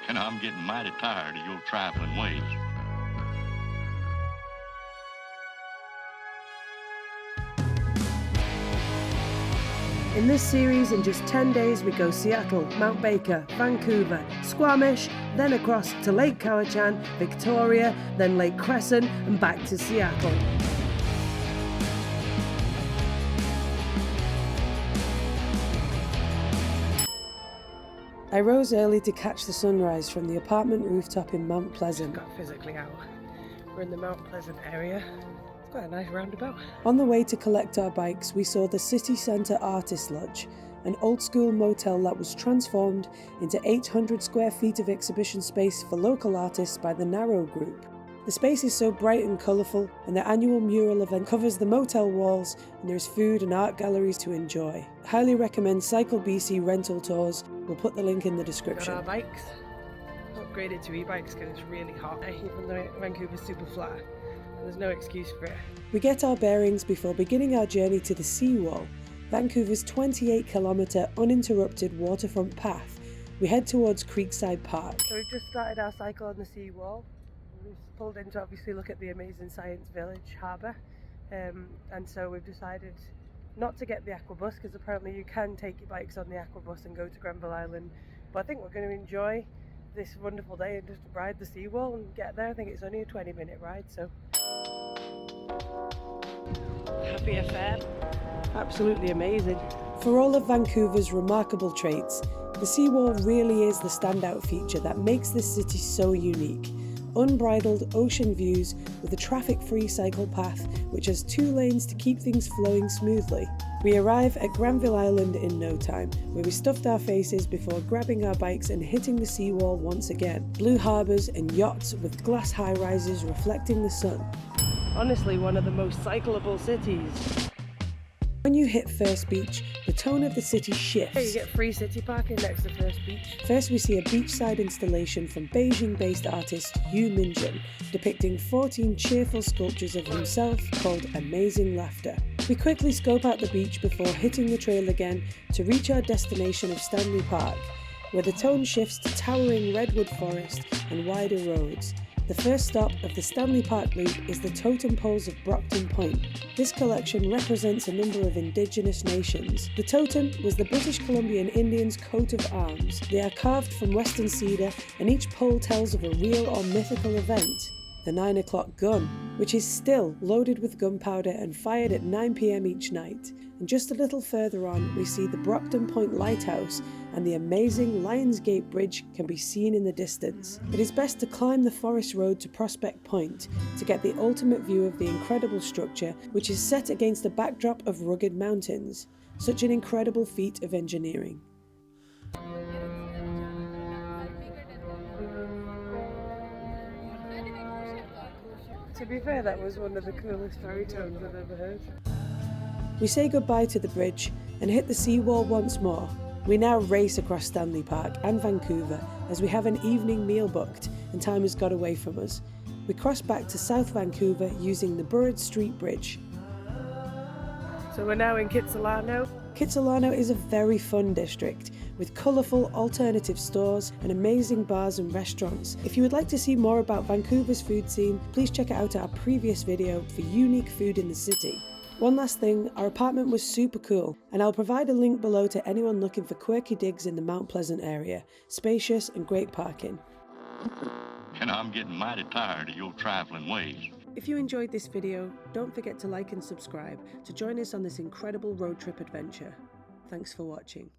And I'm getting mighty tired of your trifling ways. In this series, in just 10 days, we go Seattle, Mount Baker, Vancouver, Squamish, then across to Lake Cowichan, Victoria, then Lake Crescent, and back to Seattle. I rose early to catch the sunrise from the apartment rooftop in Mount Pleasant. Just got physically out. We're in the Mount Pleasant area. It's quite a nice roundabout. On the way to collect our bikes, we saw the City Centre Artist Lodge, an old-school motel that was transformed into 800 square feet of exhibition space for local artists by the Narrow Group. The space is so bright and colourful, and the annual mural event covers the motel walls, and there's food and art galleries to enjoy. Highly recommend Cycle BC rental tours. We'll put the link in the description. Got our bikes. Upgraded to e-bikes because it's really hot, even though Vancouver's super flat. There's no excuse for it. We get our bearings before beginning our journey to the seawall, Vancouver's 28-kilometre uninterrupted waterfront path. We head towards Creekside Park. So we've just started our cycle on the seawall. We've pulled in to obviously look at the amazing Science Village harbour, and so we've decided not to get the aquabus because apparently you can take your bikes on the aquabus and go to Granville Island, but I think we're going to enjoy this wonderful day and just ride the seawall and get there. I think it's only a 20-minute ride, so happy affair. Absolutely amazing. For all of Vancouver's remarkable traits, the seawall really is the standout feature that makes this city so unique. Unbridled ocean views with a traffic-free cycle path which has 2 lanes to keep things flowing smoothly. We arrive at Granville Island in no time, where we stuffed our faces before grabbing our bikes and hitting the seawall once again. Blue harbours and yachts with glass high-rises reflecting the sun. Honestly, one of the most cyclable cities. When you hit First Beach, the tone of the city shifts. Hey, you get free city parking next to First Beach. First we see a beachside installation from Beijing-based artist Yu Minjun, depicting 14 cheerful sculptures of himself called Amazing Laughter. We quickly scope out the beach before hitting the trail again to reach our destination of Stanley Park, where the tone shifts to towering redwood forest and wider roads. The first stop of the Stanley Park loop is the totem poles of Brockton Point. This collection represents a number of Indigenous nations. The totem was the British Columbian Indians' coat of arms. They are carved from western cedar, and each pole tells of a real or mythical event. The 9 o'clock gun, which is still loaded with gunpowder and fired at 9 p.m. each night. And just a little further on, we see the Brockton Point Lighthouse, and the amazing Lionsgate Bridge can be seen in the distance. It is best to climb the forest road to Prospect Point to get the ultimate view of the incredible structure, which is set against a backdrop of rugged mountains. Such an incredible feat of engineering. To be fair, that was one of the coolest fairy tones I've ever heard. We say goodbye to the bridge and hit the seawall once more. We now race across Stanley Park and Vancouver as we have an evening meal booked and time has got away from us. We cross back to South Vancouver using the Burrard Street Bridge. So we're now in Kitsilano. Kitsilano is a very fun district with colourful alternative stores and amazing bars and restaurants. If you would like to see more about Vancouver's food scene, please check out our previous video for unique food in the city. One last thing, our apartment was super cool, and I'll provide a link below to anyone looking for quirky digs in the Mount Pleasant area. Spacious and great parking. And I'm getting mighty tired of your trifling ways. If you enjoyed this video, don't forget to like and subscribe to join us on this incredible road trip adventure. Thanks for watching.